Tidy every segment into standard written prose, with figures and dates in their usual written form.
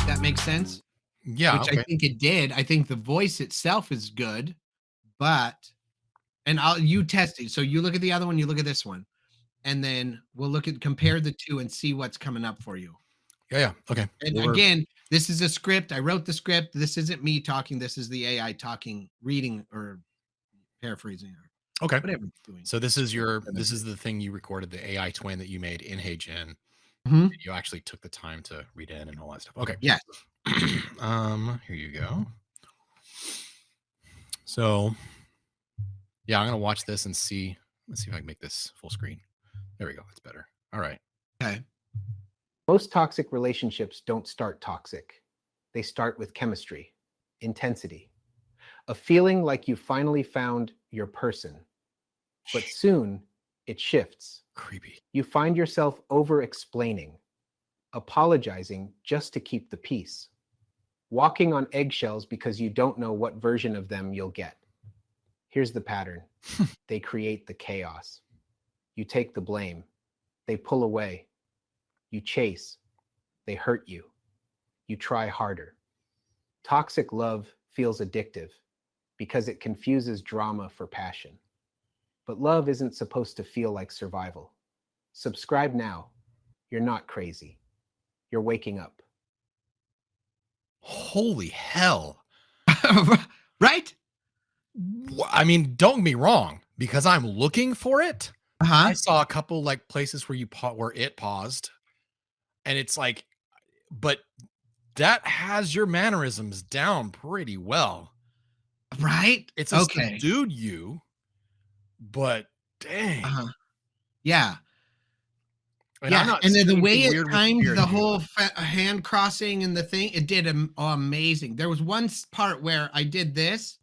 That makes sense? Yeah. Which I think it did. I think the voice itself is good, but you test it. So you look at the other one, you look at this one, and then we'll compare the two and see what's coming up for you. Yeah. Okay. And again, this is a script. I wrote the script. This isn't me talking. This is the AI talking, reading, or paraphrasing, or okay. whatever it's doing. So this is the thing you recorded, the AI twin that you made in HeyGen. You actually took the time to read in and all that stuff. Okay. Yeah. Here you go. So yeah, I'm gonna watch this and see. Let's see if I can make this full screen. There we go. That's better. All right. Okay. Most toxic relationships don't start toxic. They start with chemistry, intensity, a feeling like you finally found your person. But soon it shifts. Creepy. You find yourself over-explaining, apologizing just to keep the peace, walking on eggshells because you don't know what version of them you'll get. Here's the pattern. They create the chaos. You take the blame. They pull away. You chase. They hurt you. You try harder. Toxic love feels addictive because it confuses drama for passion. But love isn't supposed to feel like survival. Subscribe now. You're not crazy. You're waking up. Holy hell. Right? I mean, don't get me wrong, because I'm looking for it. I saw a couple like places where where it paused, and it's like, but that has your mannerisms down pretty well, right? It's a subdued you, but dang, yeah. And yeah, and then the way it timed the whole hand crossing and the thing, it did amazing. There was one part where I did this,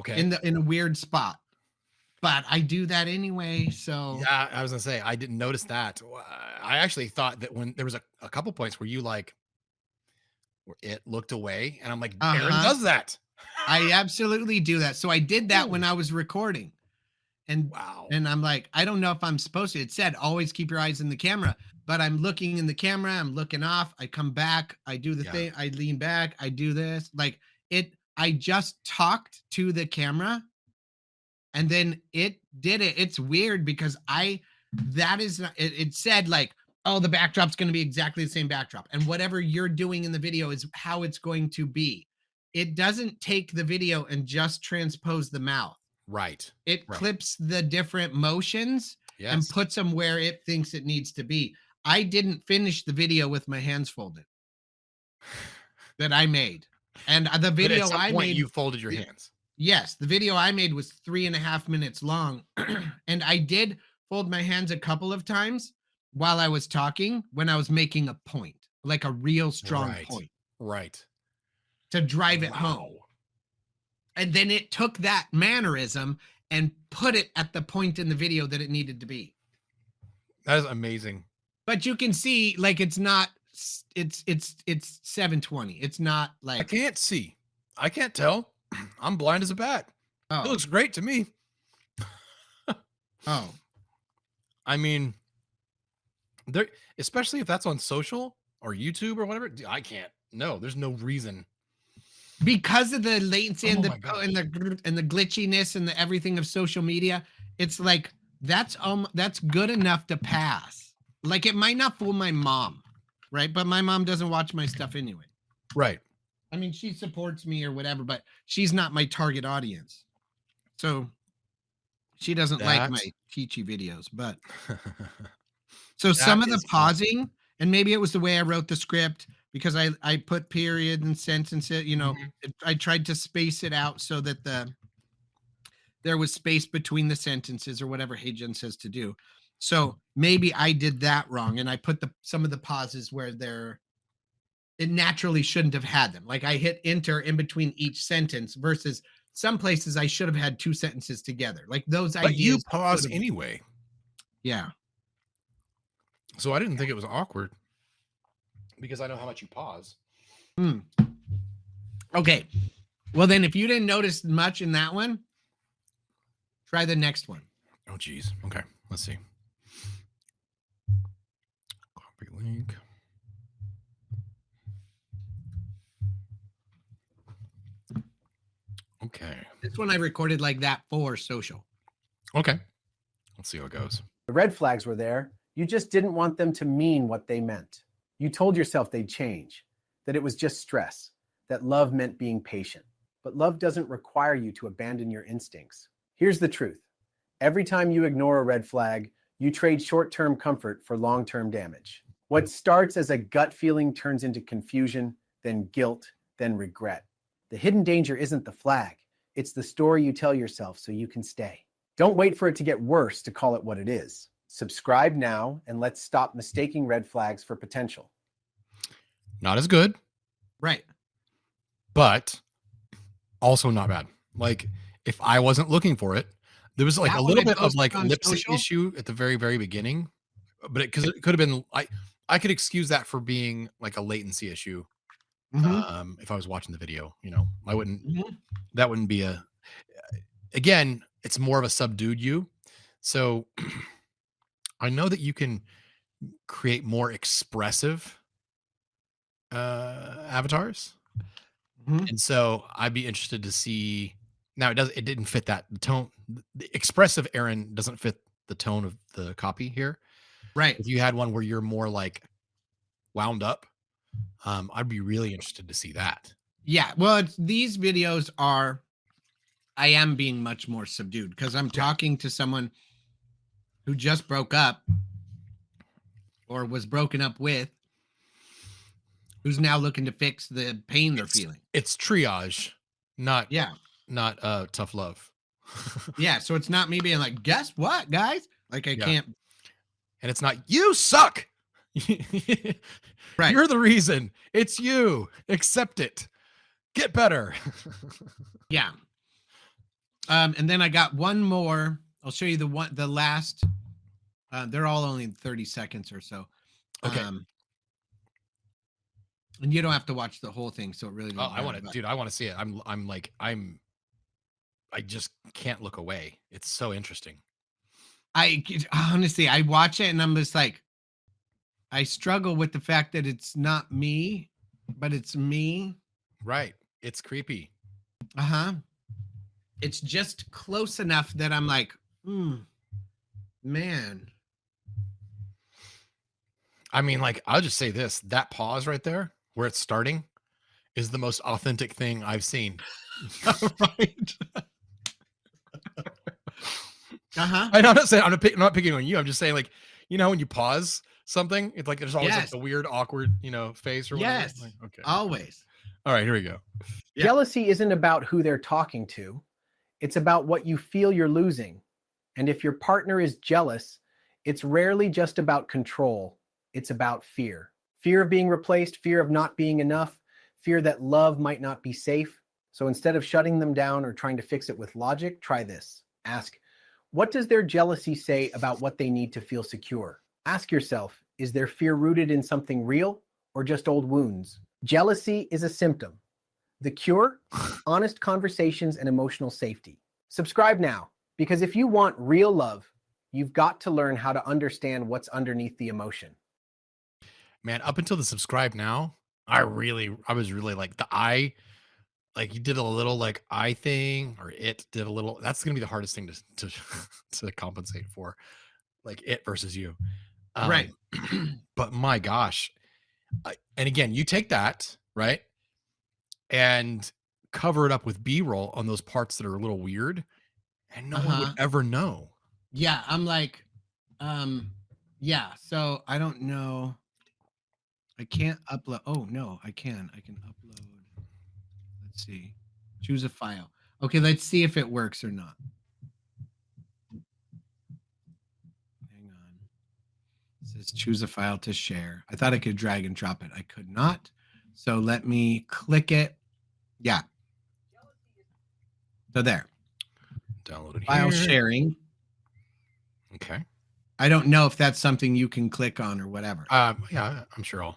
in a weird spot, but I do that anyway. So yeah, I was gonna say I didn't notice that. I actually thought that when there was a couple points where where it looked away, and I'm like, Aaron does that. I absolutely do that. So I did that when I was recording. And wow. And I'm like, I don't know if I'm supposed to. It said always keep your eyes in the camera, but I'm looking in the camera, I'm looking off, I come back, I do the thing, I lean back, I do this. Like I just talked to the camera and then it did it. It's weird because it said like, oh, the backdrop's going to be exactly the same backdrop. And whatever you're doing in the video is how it's going to be. It doesn't take the video and just transpose the mouth. Right. It clips the different motions and puts them where it thinks it needs to be. I didn't finish the video with my hands folded that I made. And the video I made, you folded your hands. Yes. The video I made was 3.5 minutes long. And I did fold my hands a couple of times while I was talking when I was making a point, like a real strong point. Right. To drive it home. And then it took that mannerism and put it at the point in the video that it needed to be. That is amazing. But you can see, like, it's 720. It's not like I can't see. I can't tell. I'm blind as a bat. It looks great to me. I mean, especially if that's on social or YouTube or whatever. I can't. No, there's no reason. Because of the latency and the glitchiness and the everything of social media, it's like that's good enough to pass. Like it might not fool my mom, right? But my mom doesn't watch my stuff anyway. Right. I mean, she supports me or whatever, but she's not my target audience. So she doesn't like my teachy videos, but so some of the pausing, and maybe it was the way I wrote the script, because I put period and sentences, I tried to space it out so that there was space between the sentences or whatever HeyGen says to do. So maybe I did that wrong, and I put some of the pauses where it naturally shouldn't have had them. Like I hit enter in between each sentence versus some places I should have had 2 sentences together. Like those ideas. But you pause anyway. Yeah. So I didn't think it was awkward, because I know how much you pause. Okay. Well, then if you didn't notice much in that one, try the next one. Oh, geez. Okay. Let's see. link. Okay. This one I recorded like that for social. Okay. Let's see how it goes. The red flags were there. You just didn't want them to mean what they meant. You told yourself they'd change, that it was just stress, that love meant being patient. But love doesn't require you to abandon your instincts. Here's the truth. Every time you ignore a red flag, you trade short-term comfort for long-term damage. What starts as a gut feeling turns into confusion, then guilt, then regret. The hidden danger isn't the flag. It's the story you tell yourself so you can stay. Don't wait for it to get worse to call it what it is. Subscribe now and let's stop mistaking red flags for potential. Not as good. Right. But also not bad. Like if I wasn't looking for it, there was like a little bit of like lip sync issue at the very, very beginning, but because it could have been, I could excuse that for being like a latency issue. If I was watching the video, you know, I wouldn't, that wouldn't be again, it's more of a subdued you. So I know that you can create more expressive avatars. And so I'd be interested to see. Now it didn't fit that the tone. The expressive Aaron doesn't fit the tone of the copy here. Right. If you had one where you're more like wound up, I'd be really interested to see that. Yeah. Well, these videos I am being much more subdued because I'm talking to someone who just broke up or was broken up with, who's now looking to fix the pain they're feeling. It's triage, not tough love. Yeah. So it's not me being like, guess what, guys? Like I can't. And it's not you suck. Right. You're the reason. It's you. Accept it. Get better. Yeah. And then I got one more. I'll show you the last. They're all only 30 seconds or so. Okay. And you don't have to watch the whole thing, so it really. I want to, dude. I want to see it. I just can't look away. It's so interesting. Honestly, I watch it and I'm just like, I struggle with the fact that it's not me, but it's me. Right. It's creepy. It's just close enough that I'm like, man. I mean, like, I'll just say this, that pause right there where it's starting is the most authentic thing I've seen. Right. I'm not saying I'm not picking on you. I'm just saying, like, you know, when you pause something, it's like there's always like the weird, awkward, you know, face or whatever. Yes. Like, okay. Always. All right, here we go. Yeah. Jealousy isn't about who they're talking to. It's about what you feel you're losing. And if your partner is jealous, it's rarely just about control. It's about fear. Fear of being replaced, fear of not being enough, fear that love might not be safe. So instead of shutting them down or trying to fix it with logic, try this. Ask, what does their jealousy say about what they need to feel secure? Ask yourself, is their fear rooted in something real or just old wounds? Jealousy is a symptom. The cure? Honest conversations and emotional safety. Subscribe now, because if you want real love, you've got to learn how to understand what's underneath the emotion. Man, up until the subscribe now, I was really like the eye, like you did a little like eye thing, or it did a little. That's gonna be the hardest thing to compensate for, like it versus you. Right. But my gosh, and again, you take that right and cover it up with B-roll on those parts that are a little weird, and no one would ever know. Yeah, I'm like, yeah. So I don't know. I can't upload. Oh no, I can. I can upload. Let's see. Choose a file. Okay, let's see if it works or not. Hang on. It says choose a file to share. I thought I could drag and drop it. I could not. So let me click it. Yeah. So there. Download it File here. sharing. Okay. I don't know if that's something you can click on or whatever. Yeah, I'm sure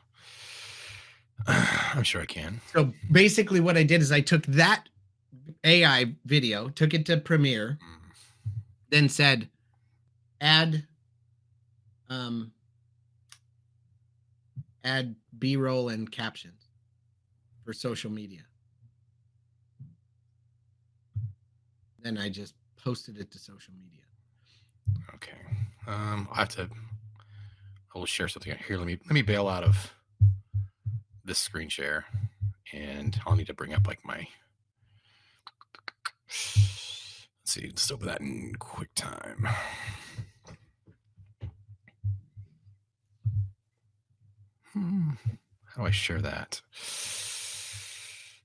I can. So basically what I did is I took that AI video, took it to Premiere, then said, add add B-roll and captions for social media. Then I just posted it to social media. Okay. I will share something here. Let me bail out of this screen share, and I'll need to bring up like my. Let's see. Let's open that in QuickTime. How do I share that?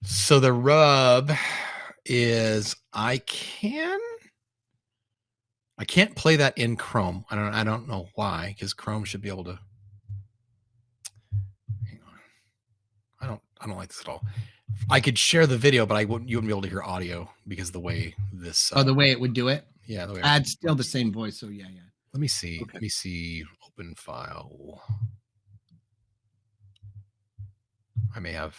So the rub is I can't play that in Chrome. I don't know why, because Chrome should be able to. Hang on. I don't like this at all. I could share the video, but you wouldn't be able to hear audio because of the way this. The way it would do it. Yeah, the way it's still the same voice. So yeah. Let me see. Okay. Let me see. Open file. I may have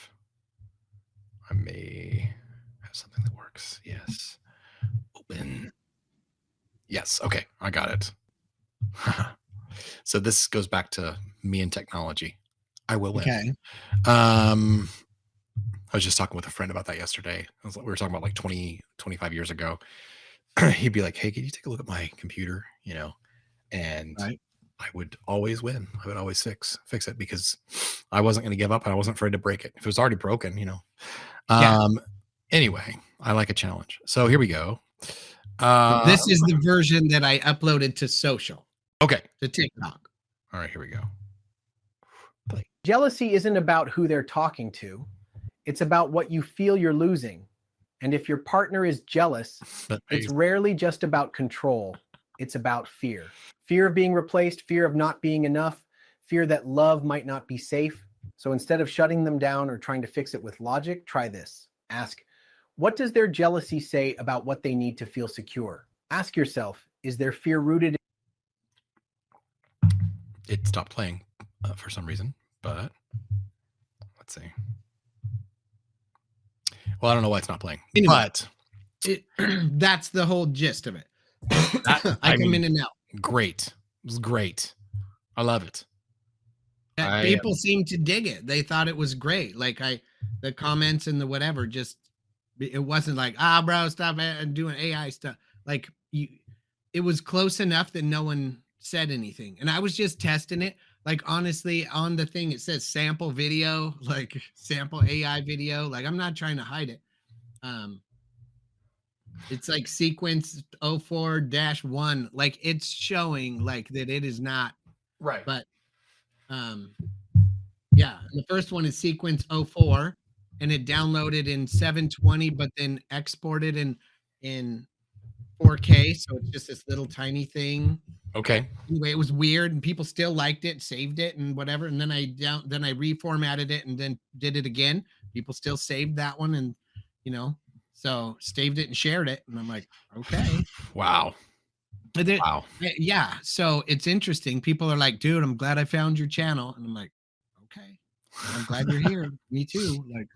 something that works. Yes. Open. Yes. Okay. I got it. So this goes back to me and technology. I will win. Okay. I was just talking with a friend about that yesterday. We were talking about like 25 years ago. He'd be like, hey, can you take a look at my computer? And right. I would always win. I would always fix it because I wasn't going to give up and I wasn't afraid to break it. If it was already broken, Yeah. Anyway, I like a challenge. So here we go. This is the version that I uploaded to social. Okay. To TikTok. All right, here we go. Play. Jealousy isn't about who they're talking to. It's about what you feel you're losing. And if your partner is jealous, it's rarely just about control. It's about fear. Fear of being replaced, fear of not being enough, fear that love might not be safe. So instead of shutting them down or trying to fix it with logic, try this. Ask, what does their jealousy say about what they need to feel secure? Ask yourself, is their fear rooted in... It stopped playing for some reason, but let's see. Well, I don't know why it's not playing, anyway, but that's the whole gist of it. I come in and out. Great. It was great. I love it. People seem to dig it. They thought it was great. Like the comments and the whatever, just, it wasn't like, bro, stop doing AI stuff. Like it was close enough that no one said anything. And I was just testing it. Like, honestly, on the thing, it says sample video, like sample AI video. Like, I'm not trying to hide it. It's like sequence 04-1. Like, it's showing like that it is not. Right. But, yeah, the first one is sequence 04 and it downloaded in 720, but then exported in 4K. So it's just this little tiny thing. Okay. Anyway, it was weird and people still liked it, saved it and whatever. And then I reformatted it and then did it again. People still saved that one and, so saved it and shared it. And I'm like, okay. Wow. Wow. Yeah. So it's interesting. People are like, dude, I'm glad I found your channel. And I'm like, okay, I'm glad you're here. Me too. Like,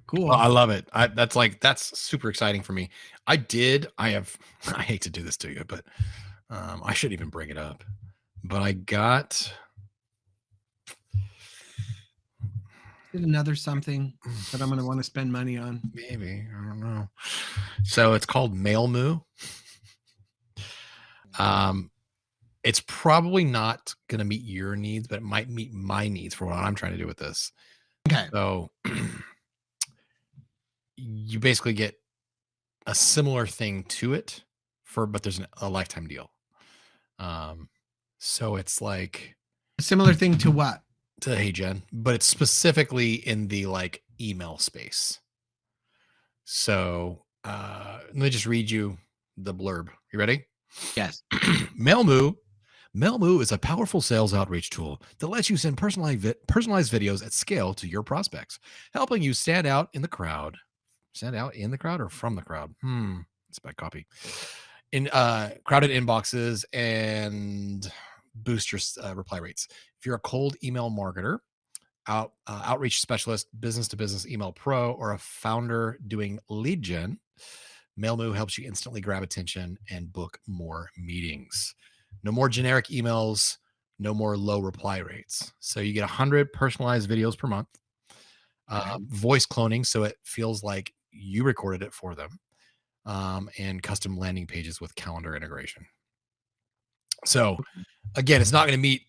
cool. Well, I love it. That's super exciting for me. I hate to do this to you, but I shouldn't even bring it up, but I got another something that I'm going to want to spend money on. Maybe. I don't know. So it's called Mailmoo. It's probably not going to meet your needs, but it might meet my needs for what I'm trying to do with this. Okay. So you basically get a similar thing to it but there's a lifetime deal. So it's like a similar thing to what? To Hey Jen, but it's specifically in the like email space. So let me just read you the blurb. You ready? Yes. Mailmoo is a powerful sales outreach tool that lets you send personalized videos at scale to your prospects, helping you stand out in the crowd. Stand out in the crowd or from the crowd? It's bad copy. In crowded inboxes and boost your reply rates. If you're a cold email marketer, outreach specialist, business-to-business email pro, or a founder doing lead gen, Mailmoo helps you instantly grab attention and book more meetings. No more generic emails, no more low reply rates. So you get 100 personalized videos per month. Voice cloning, so it feels like you recorded it for them. And custom landing pages with calendar integration. So again, it's not going to meet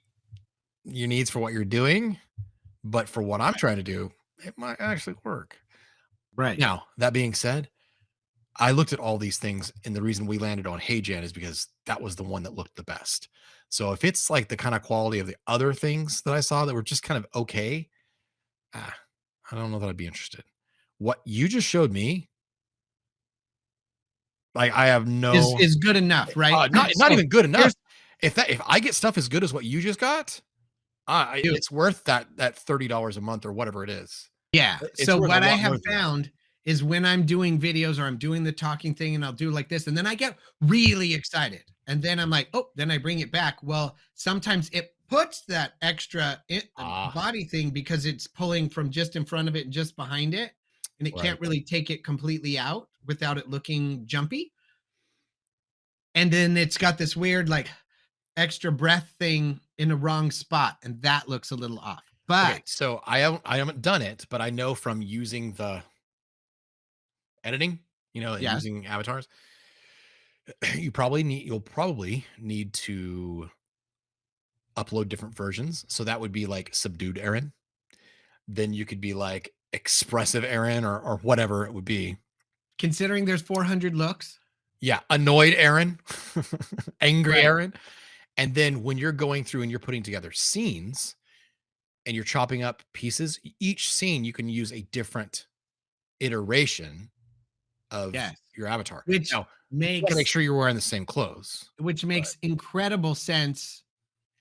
your needs for what you're doing, but for what I'm trying to do, it might actually work. Right. Now, that being said, I looked at all these things, and the reason we landed on HeyGen is because that was the one that looked the best. So if it's like the kind of quality of the other things that I saw that were just kind of okay, I don't know that I'd be interested. What you just showed me, like, I have no is good enough, right? not even good enough. If I get stuff as good as what you just got, it's worth that $30 a month or whatever it is. Yeah. It's So worth a what I lot more have than that. found is when I'm doing videos or I'm doing the talking thing and I'll do like this, and then I get really excited. And then I'm like, oh, then I bring it back. Well, sometimes it puts that extra body thing because it's pulling from just in front of it and just behind it. And it can't really take it completely out without it looking jumpy. And then it's got this weird like extra breath thing in a wrong spot. And that looks a little off. But okay, so I haven't done it, but I know from using the editing, and using avatars, you'll probably need to upload different versions. So that would be like subdued Aaron. Then you could be like expressive Aaron or whatever it would be. Considering there's 400 looks. Yeah, annoyed Aaron, angry Aaron. And then when you're going through and you're putting together scenes and you're chopping up pieces, each scene you can use a different iteration of your avatar. Which now, makes, you gotta make sure you're wearing the same clothes. Which makes incredible sense.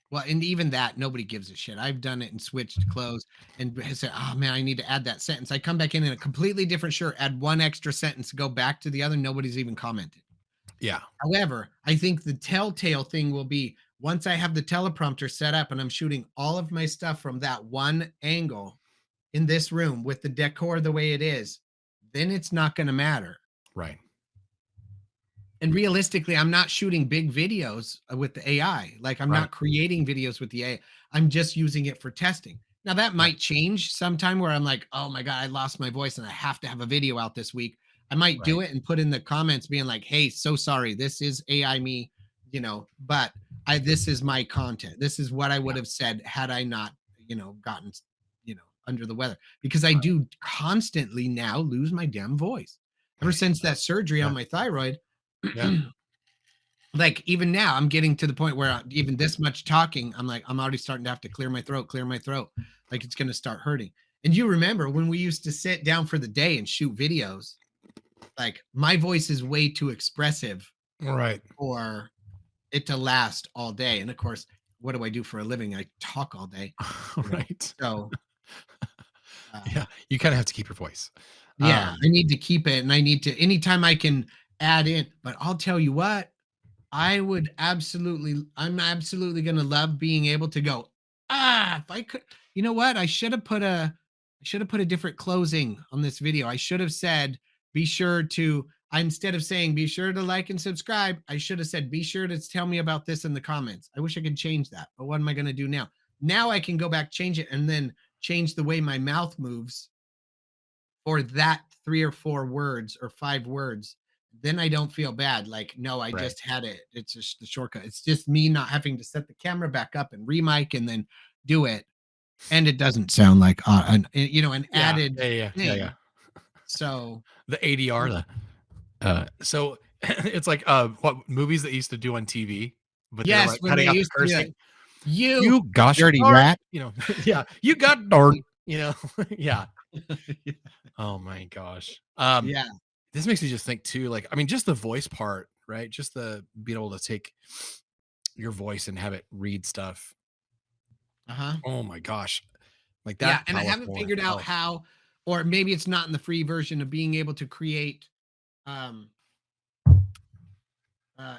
Well, and even that, nobody gives a shit. I've done it and switched clothes and said, oh man, I need to add that sentence. I come back in a completely different shirt, add one extra sentence, go back to the other. Nobody's even commented. Yeah. However, I think the telltale thing will be once I have the teleprompter set up and I'm shooting all of my stuff from that one angle in this room with the decor the way it is, then it's not going to matter. Right. And realistically, I'm not shooting big videos with the AI. Like I'm not creating videos with the AI. I'm just using it for testing. Now that might change sometime where I'm like, oh my God, I lost my voice and I have to have a video out this week. I might do it and put in the comments being like, hey, so sorry. This is AI me, but this is my content. This is what I would have said had I not, gotten, under the weather, because I do constantly now lose my damn voice ever since that surgery on my thyroid. Like even now I'm getting to the point where even this much talking, I'm like, I'm already starting to have to clear my throat. Like it's going to start hurting. And you remember when we used to sit down for the day and shoot videos, like my voice is way too expressive for it to last all day. And of course, what do I do for a living? I talk all day. So you kind of have to keep your voice. I need to keep it. And I need to, anytime I can add in, but I'll tell you what, I'm absolutely going to love being able to go, if I could, you know what? I should have put a different closing on this video. I should have said, be sure to, instead of saying, be sure to like and subscribe, I should have said, be sure to tell me about this in the comments. I wish I could change that, but what am I going to do now? Now I can go back, change it, and then change the way my mouth moves for that 3 or 4 words or 5 words. Then I don't feel bad. Like, no, I just had it. It's just the shortcut. It's just me not having to set the camera back up and remic and then do it. And it doesn't sound like, an added thing. So the ADR, so it's like what movies that used to do on TV, but yes, like when they used to be like, you gosh dirty rat, you got darn, Oh my gosh. This makes me just think too, like, I mean, just the voice part, right? Just the being able to take your voice and have it read stuff. Oh my gosh. Like that. Yeah, and I haven't figured out how, or maybe it's not in the free version of being able to create.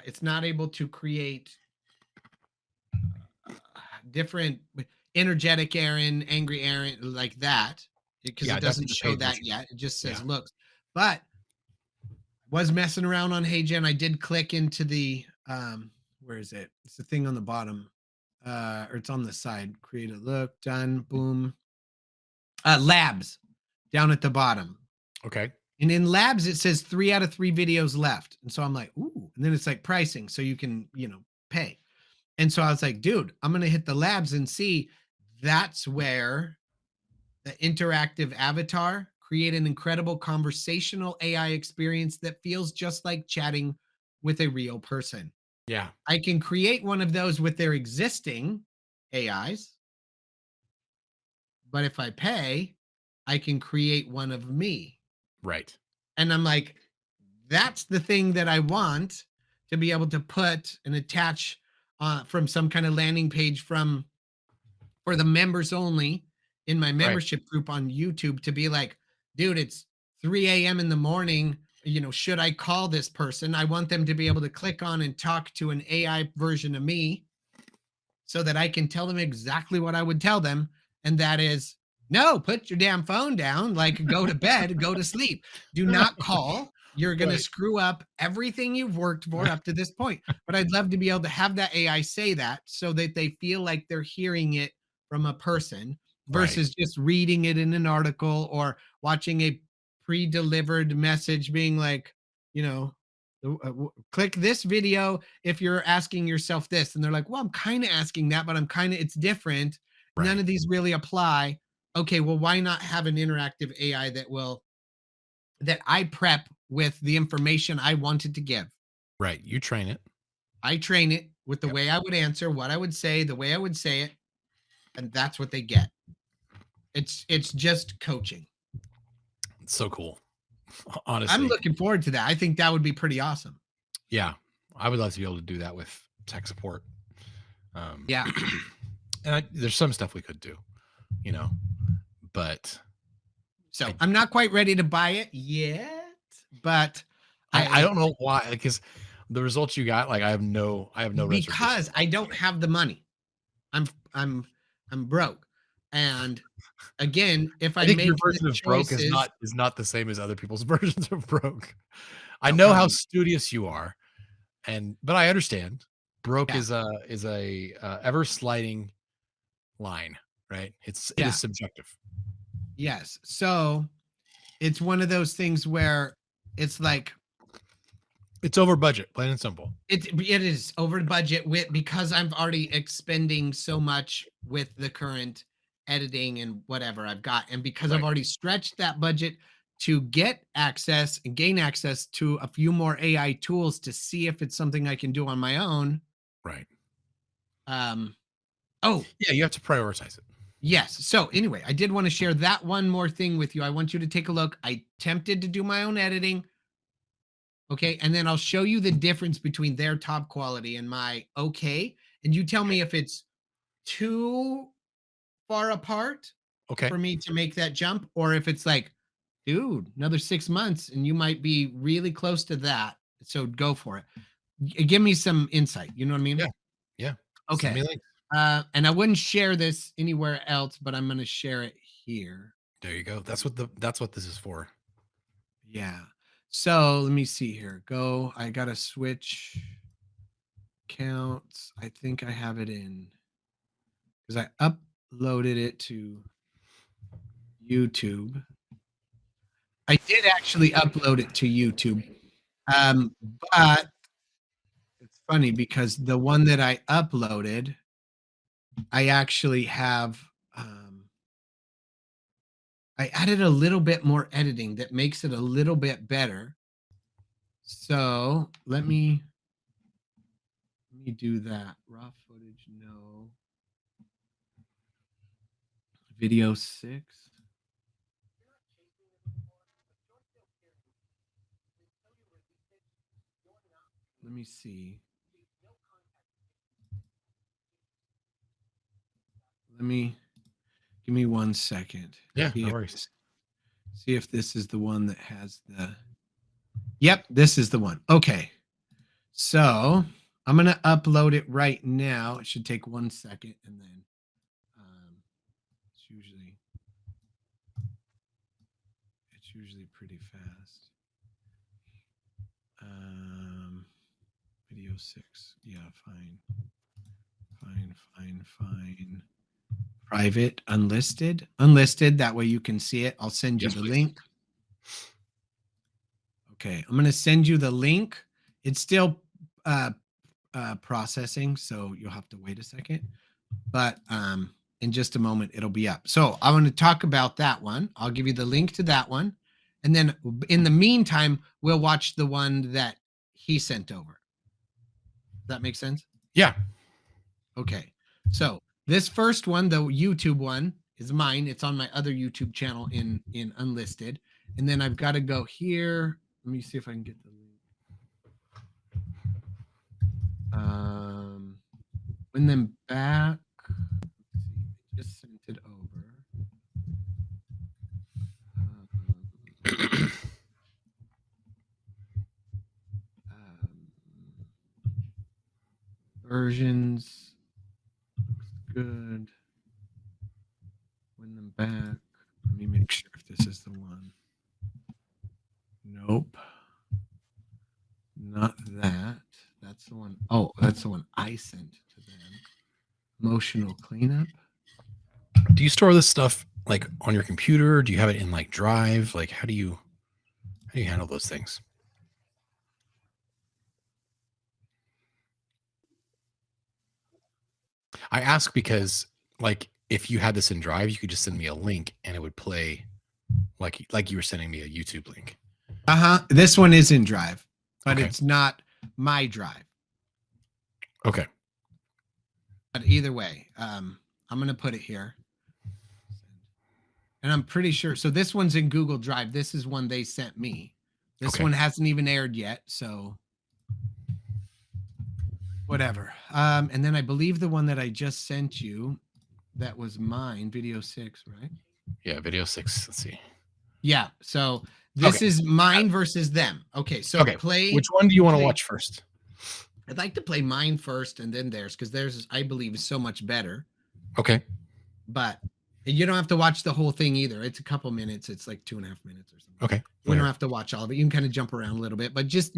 It's not able to create different energetic Aaron, angry Aaron, like that, because it doesn't show that yet. It just says looks. But was messing around on HeyGen. I did click into the where is it? It's the thing on the bottom. or it's on the side. Create a look, done, boom. Labs down at the bottom. Okay. And in labs, it says 3 out of 3 videos left. And so I'm like, ooh, and then it's like pricing. So you can, pay. And so I was like, dude, I'm going to hit the labs and see. That's where the interactive avatar create an incredible conversational AI experience that feels just like chatting with a real person. Yeah. I can create one of those with their existing AIs. But if I pay, I can create one of me. Right. And I'm like, that's the thing that I want to be able to put and attach from some kind of landing page for the members only in my membership group on YouTube to be like, dude, it's 3 a.m. in the morning. Should I call this person? I want them to be able to click on and talk to an AI version of me so that I can tell them exactly what I would tell them. And that is, no, put your damn phone down, like go to bed, go to sleep. Do not call. You're going to screw up everything you've worked for up to this point. But I'd love to be able to have that AI say that so that they feel like they're hearing it from a person versus just reading it in an article or watching a pre-delivered message being like, click this video if you're asking yourself this. And they're like, well, I'm kind of asking that, but it's different. Right. None of these really apply. Okay, well, why not have an interactive AI that I prep with the information I wanted to give? Right. You train it. I train it with the way I would answer, what I would say, the way I would say it, and that's what they get. It's just coaching. It's so cool. Honestly, I'm looking forward to that. I think that would be pretty awesome. Yeah, I would love to be able to do that with tech support. Yeah, and there's some stuff we could do, but so I'm not quite ready to buy it yet, but I don't know why, because the results you got, like I have no because I don't have the money. I'm broke. And again, if I make your version of broke is not the same as other people's versions of broke. I know how studious you are, but I understand broke is a ever sliding line, right? It is subjective. Yes. So it's one of those things where it's like it's over budget, plain and simple. It is over budget because I'm already expending so much with the current editing and whatever I've got. And because I've already stretched that budget to get access and gain access to a few more AI tools to see if it's something I can do on my own. Right. Oh, yeah, you have to prioritize it. Yes. So anyway, I did want to share that one more thing with you. I want you to take a look. I attempted to do my own editing. Okay. And then I'll show you the difference between their top quality and my okay. And you tell me if it's too far apart for me to make that jump, or if it's like, dude, another 6 months and you might be really close to that. So go for it. Give me some insight. You know what I mean? Yeah. Yeah. Okay. And I wouldn't share this anywhere else, but I'm going to share it here. There you go. That's what this is for. Yeah. So let me see here. I got to switch counts. I think I have it in because I uploaded it to YouTube. I did actually upload it to YouTube. But it's funny because the one that I uploaded, I actually have I added a little bit more editing that makes it a little bit better. So let me do that. Raw footage, no. Video 6. Let me see. Give me 1 second. Yeah, no worries. See if this is the one that has the. Yep, this is the one. Okay. So I'm going to upload it right now. It should take 1 second, and then it's usually pretty fast. Video 6. Yeah, fine. Private, unlisted. That way you can see it. I'll send you the link. Okay, I'm going to send you the link. It's still processing, so you'll have to wait a second. But in just a moment, it'll be up. So I want to talk about that one. I'll give you the link to that one. And then in the meantime, we'll watch the one that he sent over. Does that make sense? Yeah. Okay. So this first one, the YouTube one, is mine. It's on my other YouTube channel in Unlisted. And then I've got to go here. Let me see if I can get the link. Win them back. Let's see. I just sent it over. Versions. Looks good. Win them back. Let me make sure if this is the one. Nope. Not that. That's the one. Oh, that's the one I sent to them. Emotional cleanup. Do you store this stuff like on your computer? Do you have it in like Drive? Like how do you handle those things? I ask because like if you had this in Drive, you could just send me a link and it would play like you were sending me a YouTube link. This one is in Drive, but it's not my Drive. Okay. But either way, I'm going to put it here. And I'm pretty sure. So this one's in Google Drive. This is one they sent me. This one hasn't even aired yet. So whatever. And then I believe the one that I just sent you, that was mine, video 6, right? Yeah, video 6. Let's see. Yeah. So this is mine versus them. Okay. So play. Which one do you want to watch first? I'd like to play mine first and then theirs, because theirs, I believe, is so much better. Okay. But you don't have to watch the whole thing either. It's a couple minutes. It's like 2.5 minutes or something. Okay. You don't have to watch all of it. You can kind of jump around a little bit, but just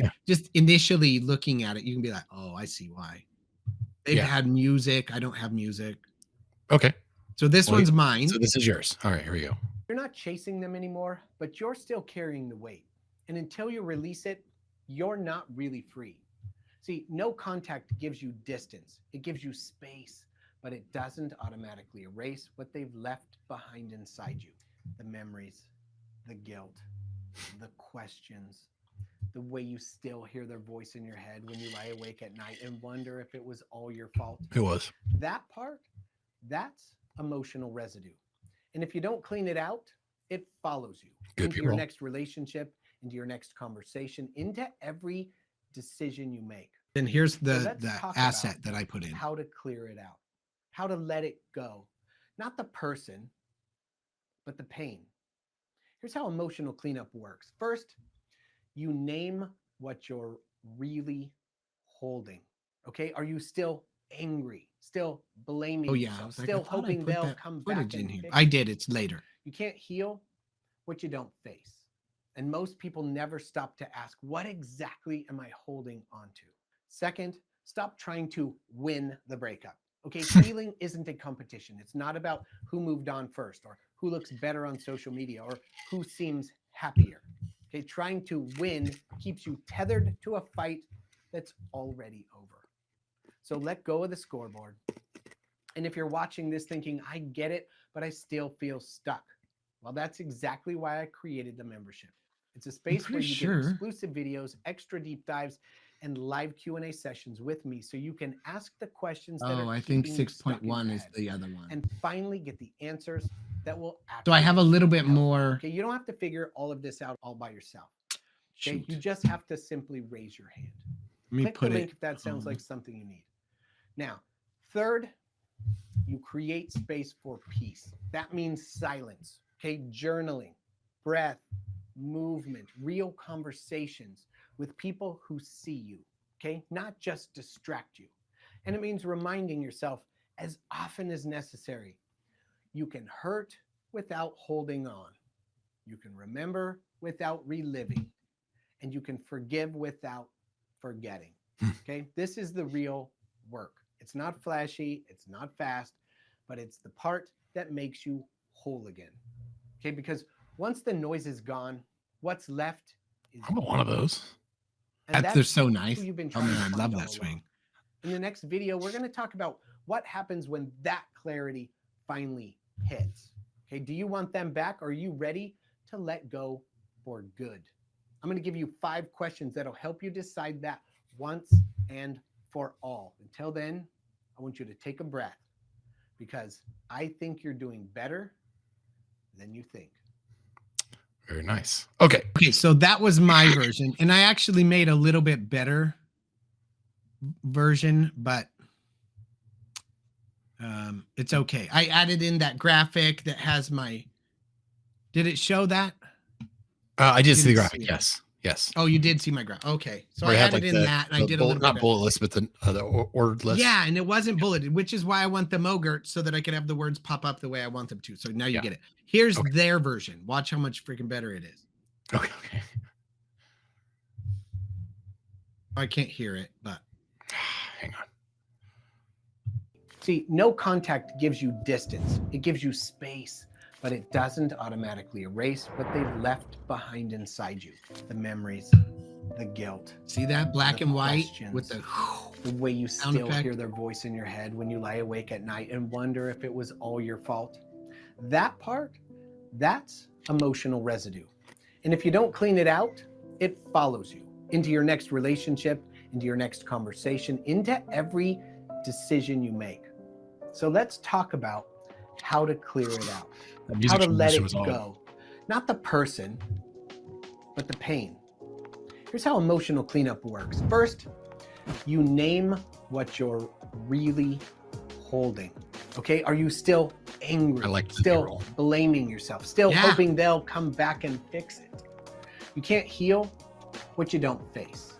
initially looking at it, you can be like, oh, I see why. They've had music. I don't have music. Okay. So this one's mine. So this is yours. All right, here we go. You're not chasing them anymore, but you're still carrying the weight. And until you release it, you're not really free. See, no contact gives you distance. It gives you space, but it doesn't automatically erase what they've left behind inside you. The memories, the guilt, the questions, the way you still hear their voice in your head when you lie awake at night and wonder if it was all your fault. It was. That part, that's emotional residue. And if you don't clean it out, it follows you into your next relationship, into your next conversation, into every decision you make. Then here's the asset that I put in. How to clear it out, how to let it go. Not the person, but the pain. Here's how emotional cleanup works. First, you name what you're really holding. Okay, are you still angry, still blaming yourself, still hoping they'll come back in here? I did. It's later. You can't heal what you don't face. And most people never stop to ask, what exactly am I holding on to? Second, stop trying to win the breakup. Okay, healing isn't a competition. It's not about who moved on first or who looks better on social media or who seems happier. Okay, trying to win keeps you tethered to a fight that's already over. So let go of the scoreboard. And if you're watching this thinking, I get it, but I still feel stuck. Well, that's exactly why I created the membership. It's a space where you get exclusive videos, extra deep dives, and live Q&A sessions with me, so you can ask the questions that are I think 6.1 is the other one. And finally get the answers that will actually. So I have a little bit more. Okay, you don't have to figure all of this out all by yourself. Okay, you just have to simply raise your hand. Let me Click put the link it. If that sounds like something you need. Now, third, you create space for peace. That means silence. Okay, journaling, breath, movement, real conversations with people who see you, okay? Not just distract you. And it means reminding yourself as often as necessary. You can hurt without holding on. You can remember without reliving. And you can forgive without forgetting, okay? This is the real work. It's not flashy, it's not fast, but it's the part that makes you whole again. Okay, because once the noise is gone, what's left is I want one of those. They're so nice. You've been Oh trying man, to I love find that all swing. along. In the next video, we're going to talk about what happens when that clarity finally hits. Okay, do you want them back? Are you ready to let go for good? I'm going to give you 5 questions that'll help you decide that once and for all. Until then, I want you to take a breath because I think you're doing better than you think. Very nice. Okay. Okay, so that was my version, and I actually made a little bit better version, but it's okay. I added in that graphic that has my. Did it show that? I did see the graphic. Yes. Yes. Oh, you did see my graph. Okay, so Where I had, added like, in that, and I did a little not bit bulletless, but the word list. Yeah, and it wasn't bulleted, which is why I want the Mogurt so that I can have the words pop up the way I want them to. So now you get it. Here's their version. Watch how much freaking better it is. Okay. I can't hear it, but hang on. See, no contact gives you distance. It gives you space, but it doesn't automatically erase what they've left behind inside you. The memories, the guilt. See that black and white with the way you still effect. hear their voice in your head when you lie awake at night and wonder if it was all your fault. That part, that's emotional residue. And if you don't clean it out, it follows you into your next relationship, into your next conversation, into every decision you make. So let's talk about how to clear it out, how to let it go. Not the person, but the pain. Here's how emotional cleanup works. First, you name what you're really holding. Okay, are you still angry? Still blaming yourself? Still hoping they'll come back and fix it? You can't heal what you don't face.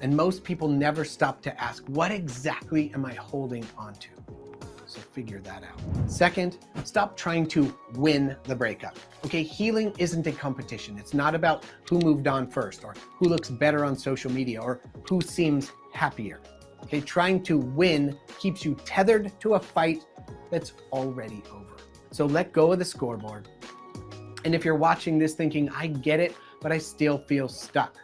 And most people never stop to ask, what exactly am I holding onto? So figure that out. Second, stop trying to win the breakup. Okay, healing isn't a competition. It's not about who moved on first or who looks better on social media or who seems happier. Okay, trying to win keeps you tethered to a fight that's already over. So let go of the scoreboard. And if you're watching this thinking, I get it, but I still feel stuck.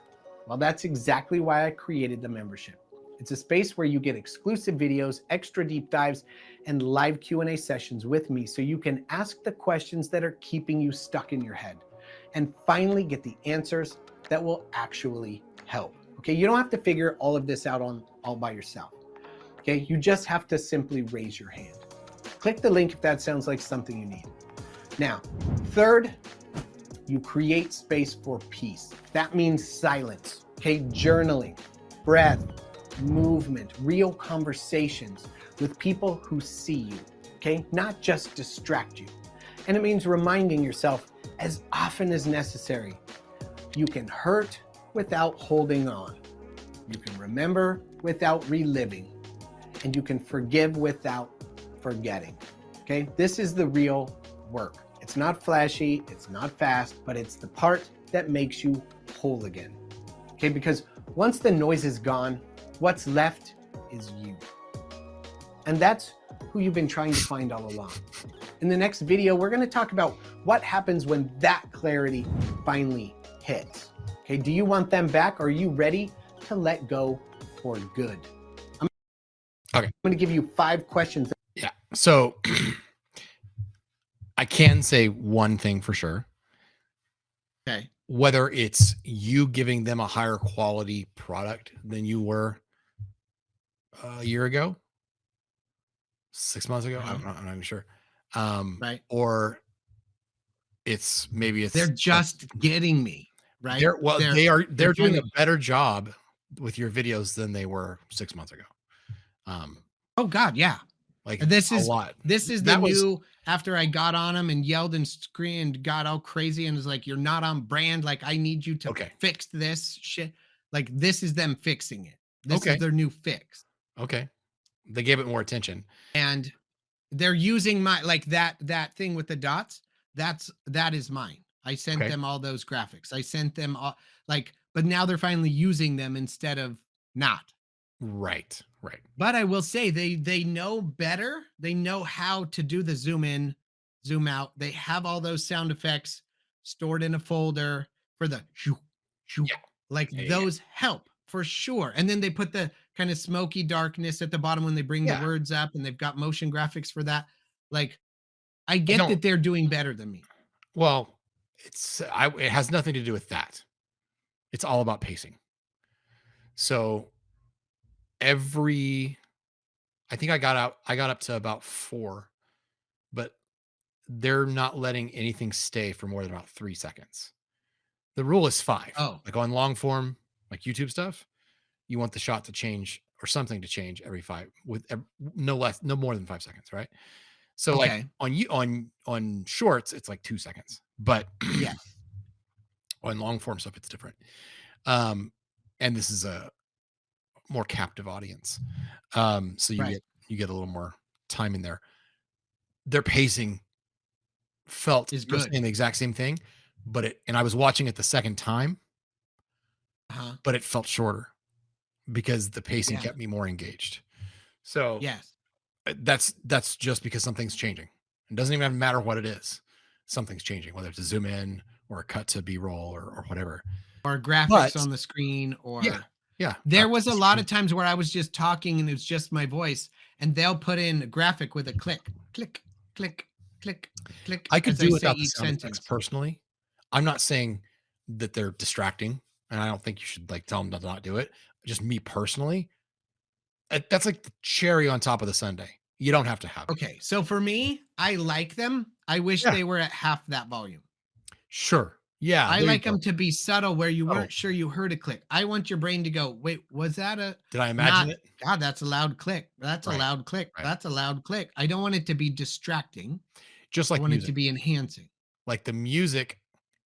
Well, that's exactly why I created the membership. It's a space where you get exclusive videos, extra deep dives, and live Q&A sessions with me so you can ask the questions that are keeping you stuck in your head and finally get the answers that will actually help. Okay, you don't have to figure all of this out all by yourself. Okay, you just have to simply raise your hand. Click the link if that sounds like something you need. Now, third, you create space for peace. That means silence, okay? Journaling, breath, movement, real conversations with people who see you, okay? Not just distract you. And it means reminding yourself as often as necessary. You can hurt without holding on. You can remember without reliving. And you can forgive without forgetting, okay? This is the real work. It's not flashy, it's not fast, but it's the part that makes you whole again, okay? Because once the noise is gone, what's left is you. And that's who you've been trying to find all along. In the next video, we're gonna talk about what happens when that clarity finally hits, okay? Do you want them back? Are you ready to let go for good? I'm gonna give you 5 questions. Yeah, so I can say one thing for sure. Okay. Whether it's you giving them a higher quality product than you were a year ago, 6 months ago, I'm not even sure. Right. Or maybe they're just getting me, right? They're doing a better job with your videos than they were 6 months ago. Oh God, yeah. Like this is a lot. This is the new after I got on them and yelled and screamed, got all crazy and was like, "You're not on brand. Like I need you to fix this shit." Like this is them fixing it. This is their new fix. Okay, they gave it more attention, and they're using my that thing with the dots. That is mine. I sent them all those graphics. I sent them all but now they're finally using them instead of not. Right. Right. But I will say they know better. They know how to do the zoom in, zoom out. They have all those sound effects stored in a folder for the shoo, shoo. Yeah. Like Yeah. Yeah. those help for sure. And then they put the kind of smoky darkness at the bottom when they bring the Yeah. words up, and they've got motion graphics for that. Like I I get don't. that they're doing better than me. Well, it has nothing to do with that. It's all about pacing. So every I think I got up to about 4, but they're not letting anything stay for more than about 3 seconds. The rule is 5. Oh, Like on long form, like YouTube stuff, you want the shot to change or something to change every 5 no more than 5 seconds, right? So like okay. on shorts, it's like 2 seconds. But Yes. on long form stuff, it's different. Um, and this is a more captive audience. So Right. you get a little more time in there. Their pacing felt Is you're good. saying the exact same thing, but I was watching it the second time, Uh-huh. but it felt shorter because the pacing Yeah. kept me more engaged. So Yes. that's just because something's changing. It doesn't even matter what it is. Something's changing, whether it's a zoom in or a cut to B-roll or whatever. Or graphics But on the screen, yeah, or yeah. there was a lot of times where I was just talking and it was just my voice, and they'll put in a graphic with a click, click, click, click, click I could as I do say without the each sound effects sentence. personally. I'm not saying that they're distracting, and I don't think you should like tell them to not do it. Just me personally, that's like the cherry on top of the sundae. You don't have to have it. Okay, so for me, I like them. I wish Yeah, they were at half that volume. sure. Yeah, I there you like go. them to be subtle where you Subtle. weren't sure you heard a click. I want your brain to go, "Wait, was that a Did I not imagine it? God, that's a loud click. That's a Right, loud click. right. That's a loud click." I don't want it to be distracting. Just I like want it to music. be enhancing. Like the music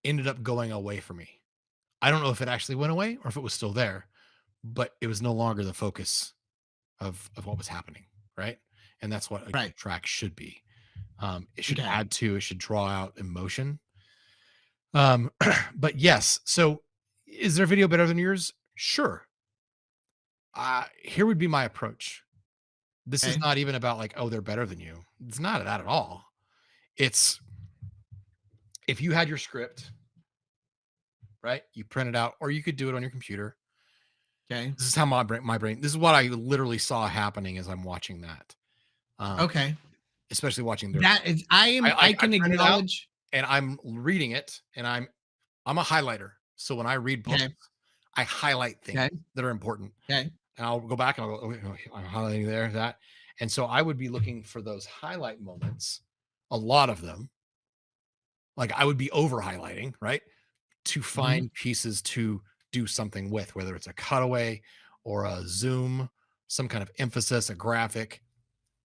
ended up going away for me. I don't know if it actually went away or if it was still there, but it was no longer the focus of what was happening, right? And that's what a Right. good track should be. It should Okay. add to, it should draw out emotion. But yes, so is their video better than yours? Sure. Here would be my approach. This is Okay. not even about like, oh, they're better than you. It's not that at all. It's if you had your script, right? You print it out, or you could do it on your computer. Okay. This is how my brain. This is what I literally saw happening as I'm watching that. Um, Okay. especially watching their. That is I I can print it out acknowledge. and I'm reading it, and I'm a highlighter. So when I read books, Okay. I highlight things Okay. that are important. Okay. And I'll go back and I'll go, okay, okay, I'm highlighting there, that. And so I would be looking for those highlight moments, a lot of them. Like I would be over highlighting, right? To Mhm. find pieces to do something with, whether it's a cutaway or a zoom, some kind of emphasis, a graphic.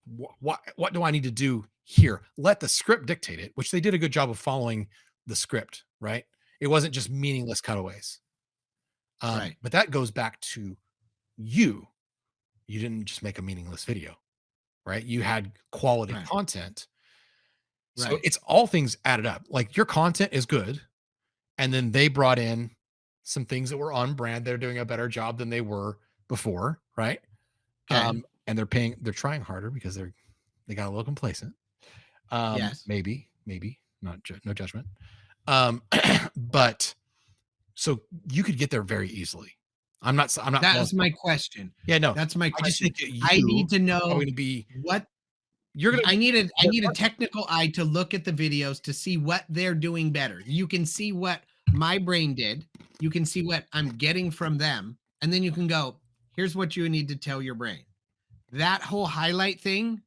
What do I need to do here? Let the script dictate it, which they did a good job of following the script, right? It wasn't just meaningless cutaways. Right. But that goes back to you. You didn't just make a meaningless video, right? You had quality Right. content. So Right. it's all things added up. Like your content is good. And then they brought in some things that were on brand. They're doing a better job than they were before, right? Okay. And they're trying harder because they got a little complacent. Yes. Maybe not, no judgment. But so you could get there very easily. I'm not That falling is for my it. question. Yeah, no. That's my I just question. think that I you need to are know going to be what you're going to be I need a technical eye to look at the videos to see what they're doing better. You can see what my brain did. You can see what I'm getting from them. And then you can go, here's what you need to tell your brain. That whole highlight thing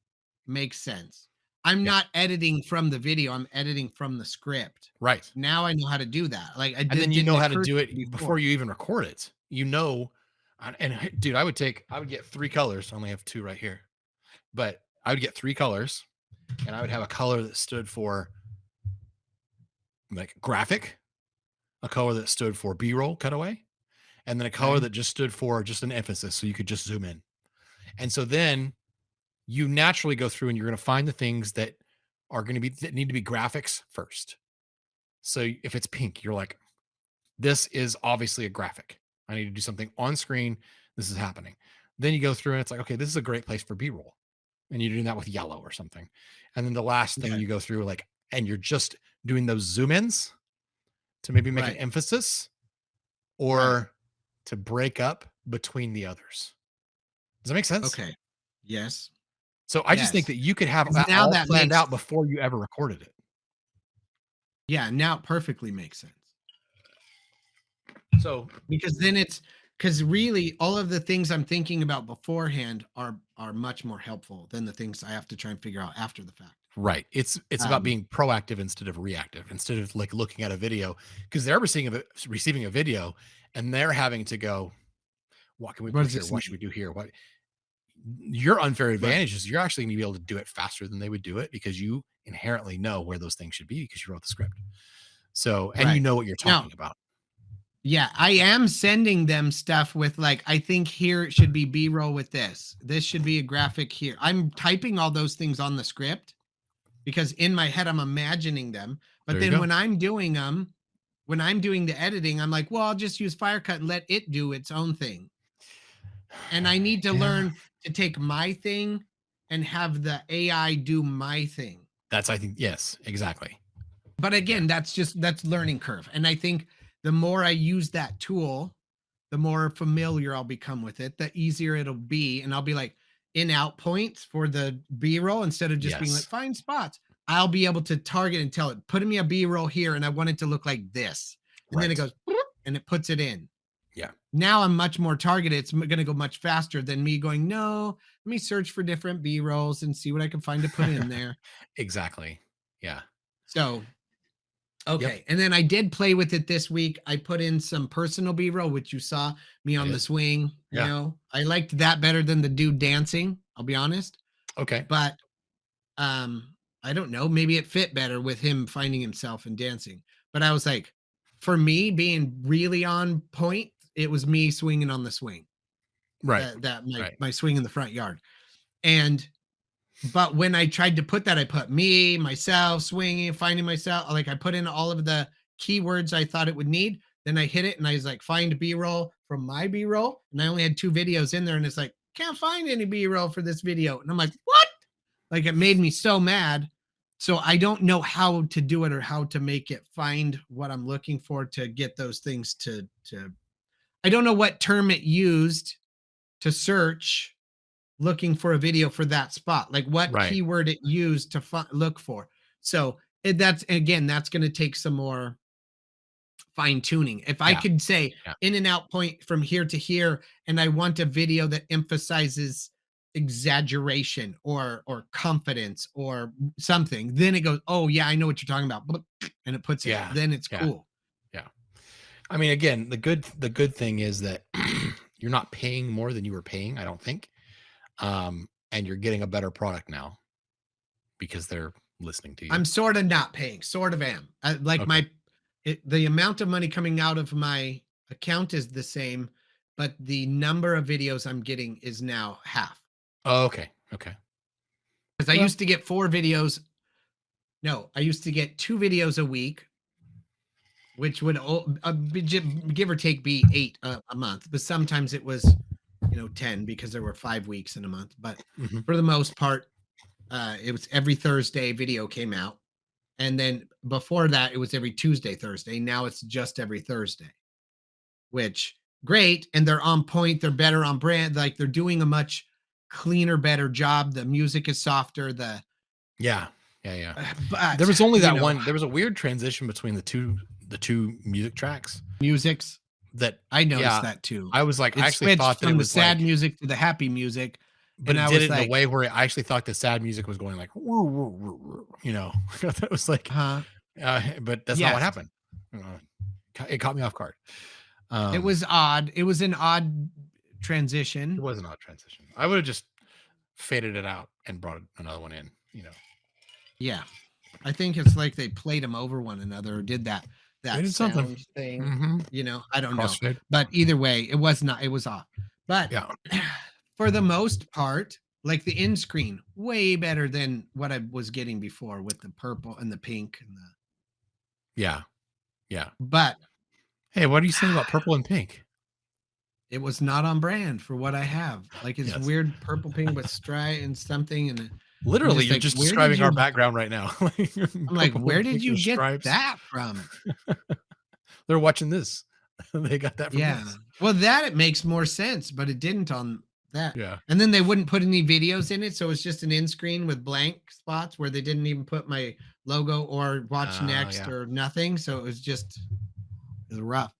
makes sense. I'm yeah, not editing from the video. I'm editing from the script. right. Now I know how to do that. Like I And then you didn't know how to occur to do it me before. before you even record it. You know, and dude, I would get 3 colors. I only have 2 right here. But I would get 3 colors, and I would have a color that stood for like graphic, a color that stood for B-roll cutaway, and then a color Okay. that just stood for just an emphasis so you could just zoom in. And so then you naturally go through and you're going to find the things that are going to be that need to be graphics first. So if it's pink, you're like, this is obviously a graphic. I need to do something on screen. This is happening. Then you go through and it's like, okay, this is a great place for B-roll. And you're doing that with yellow or something. And then the last thing Okay. you go through, like, and you're just doing those zoom ins to maybe make an Right. emphasis or to break up between the others. Does that make sense? Okay. Yes. So I just think Yes. that you could have 'Cause that now all that planned makes out before you ever recorded it. Yeah, now it perfectly makes sense. So Because then it's because really all of the things I'm thinking about beforehand are much more helpful than the things I have to try and figure out after the fact. right. It's about being proactive instead of reactive, instead of like looking at a video because they're receiving a video and they're having to go, what can we What put does here? this What should mean? we do here? What your unfair Right. advantage is you're actually going to be able to do it faster than they would do it because you inherently know where those things should be because you wrote the script. So, and you Right. know what you're Now, talking about. yeah, I am sending them stuff with like, I think here it should be B-roll with this. This should be a graphic here. I'm typing all those things on the script because in my head I'm imagining them. But There you then go. when I'm doing them, when I'm doing the editing, I'm like, well, I'll just use Firecut and let it do its own thing. And I need to Yeah. learn to take my thing and have the AI do my thing. That's, I think, yes, exactly. But again, that's learning curve. And I think the more I use that tool, the more familiar I'll become with it, the easier it'll be. And I'll be like in out points for the B-roll instead of just being like Yes. find spots. I'll be able to target and tell it, put me a B-roll here, and I want it to look like this. And then it Right. goes and it puts it in. Yeah. Now I'm much more targeted. It's going to go much faster than me going, no, let me search for different B-rolls and see what I can find to put in there. Exactly. Yeah. So Yep. okay. And then I did play with it this week. I put in some personal B-roll, which you saw me I on the did. swing. Yeah. You know, I liked that better than the dude dancing, I'll be honest. Okay. But I don't know, maybe it fit better with him finding himself and dancing. But I was like, for me being really on point, it was me swinging on the swing. Right. That Right. my swing in the front yard. And but when I tried to put that, I put me, myself, swinging, finding myself. Like I put in all of the keywords I thought it would need. Then I hit it and I was like, find B-roll from my B-roll. And I only had 2 videos in there. And it's like, can't find any B-roll for this video. And I'm like, what? Like it made me so mad. So I don't know how to do it or how to make it find what I'm looking for to get those things to I don't know what term it used to search looking for a video for that spot, like what Right. keyword it used to look for. So that's again, that's going to take some more fine tuning. If I Yeah. could say Yeah. in and out point from here to here, and I want a video that emphasizes exaggeration or confidence or something, then it goes, oh yeah, I know what you're talking about, and it puts it. Yeah. Then it's Yeah. cool. Yeah. I mean, again, the good thing is that you're not paying more than you were paying, I don't think. And you're getting a better product now because they're listening to you. I'm sort of not paying, sort of am. Like Okay. the amount of money coming out of my account is the same, but the number of videos I'm getting is now half. Oh, okay. Okay. Because I Well- used to get 4 videos. No, I used to get 2 videos a week, which would give or take be 8 a month. But sometimes it was, 10 because there were 5 weeks in a month. But Mhm. for the most part, it was every Thursday video came out. And then before that, it was every Tuesday, Thursday. Now it's just every Thursday, which great. And they're on point. They're better on brand. Like they're doing a much cleaner, better job. The music is softer. Yeah. Yeah. Yeah. But There was only that one. There was a weird transition between the two music tracks musics. that I noticed yeah, that too. I was like, I It actually switched thought that it from the was sad like, music to the happy music. but and it I did was it in like, a way where I actually thought the sad music was going like, "Woo, woo, woo, woo," that was like, huh? but that's not what Yes. happened. It caught me off guard. It was odd. It was an odd It transition. was an odd transition. I would have just faded it out and brought another one in, Yeah. I think it's like they played them over one another or did that They did something. sound thing. Mm-hmm. I don't know. Crossfade. But either way, it was off. But Yeah. for the most part, like the end screen, way better than what I was getting before with the purple and the pink and the Yeah. Yeah. but Hey, what are you saying about purple and pink? It was not on brand for what I have. Like it's Yes. weird purple pink with stripe and something. And Literally, you're like, just where did describing our you- background right now. I'm like, Purple where and did pink you with get stripes. that from? They're watching this. They got that from Yeah. this. Well, that it makes more sense, but it didn't on that. Yeah. And then they wouldn't put any videos in it, so it's just an end screen with blank spots where they didn't even put my logo or watch next Yeah. or nothing. So it was rough.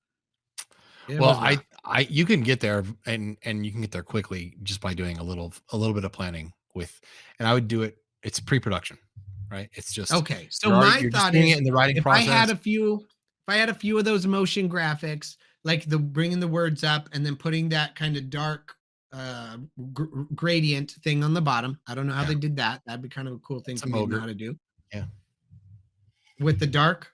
Well, you can get there and you can get there quickly just by doing a little bit of planning with, and I would do it. It's pre-production, right? It's just okay. So you're just doing it in the writing if process. I had a few of those motion graphics, like the bringing the words up and then putting that kind of dark gradient thing on the bottom. I don't know how they did that. That'd be kind of a cool thing for me to know how to do. Yeah. With the dark.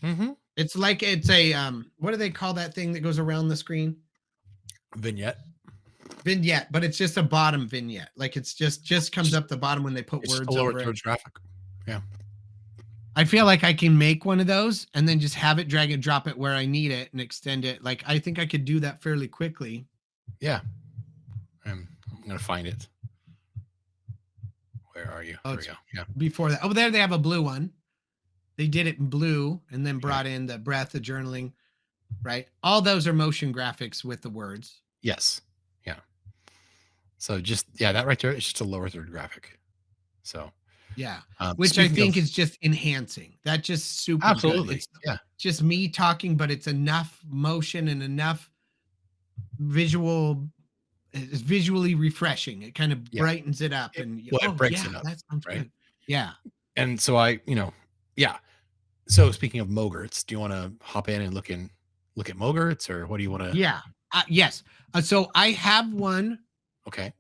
Mm-hmm. It's like it's a what do they call that thing that goes around the screen? Vignette, but it's just a bottom vignette. Like it's just comes up the bottom when they put words over it. Graphic. Yeah. I feel like I can make one of those and then just have it drag and drop it where I need it and extend it. Like I think I could do that fairly quickly. Yeah. I'm gonna find it. Where are you? Oh, there we go. Yeah. Before that. Oh, there they have a blue one. They did it in blue and then brought in the breath, the journaling, right? All those are motion graphics with the words. Yes. Yeah. So that right there is just a lower third graphic. So yeah, which I think is just enhancing. That just super absolutely. Yeah, just me talking, but it's enough motion and enough visual. It's visually refreshing. It kind of brightens it up and it breaks it up. That sounds right? good. Yeah. And so So speaking of Mogerts, do you want to hop in and look at Mogerts, or what do you want to? Yeah. Yes. So I have one. Okay.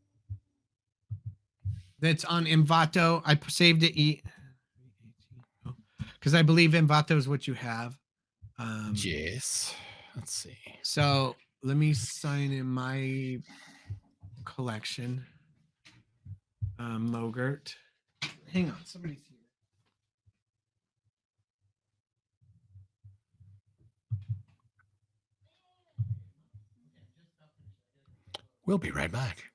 That's on Envato. I saved it because I believe Envato is what you have. Yes. Let's see. So let me sign in my collection. Mogert. Hang on, somebody's here. We'll be right back.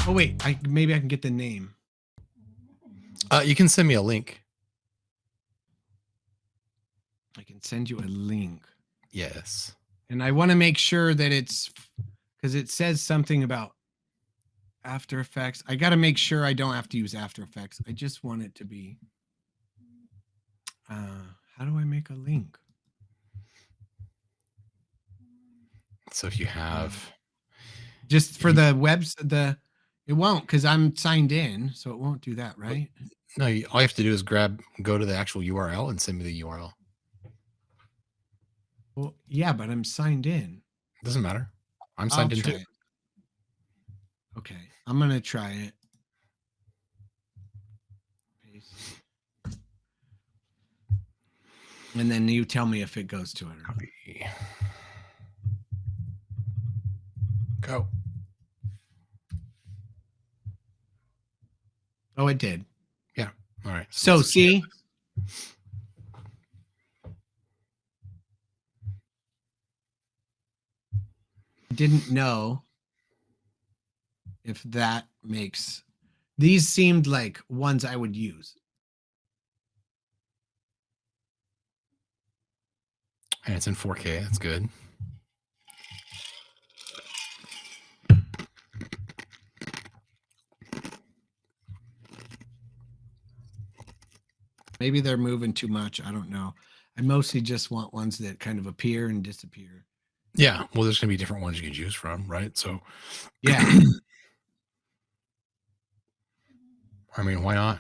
Oh wait, maybe I can get the name. You can send me a link. I can send you a link. Yes. And I want to make sure that it's because it says something about After Effects. I got to make sure I don't have to use After Effects. I just want it to be. How do I make a link? So if you have just for the webs, it won't because I'm signed in, so it won't do that, right? No, all you have to do is go to the actual URL and send me the URL. Well, yeah, but I'm signed in. Doesn't matter. I'm signed in too. Okay, I'm gonna try it. And then you tell me if it goes to it or not. Go. Oh, it did. Yeah. All right. So see. Didn't know if that makes these seemed like ones I would use. And it's in 4K. That's good. Maybe they're moving too much. I don't know. I mostly just want ones that kind of appear and disappear. Yeah. Well, there's going to be different ones you can choose from, right? So, yeah. I mean, why not?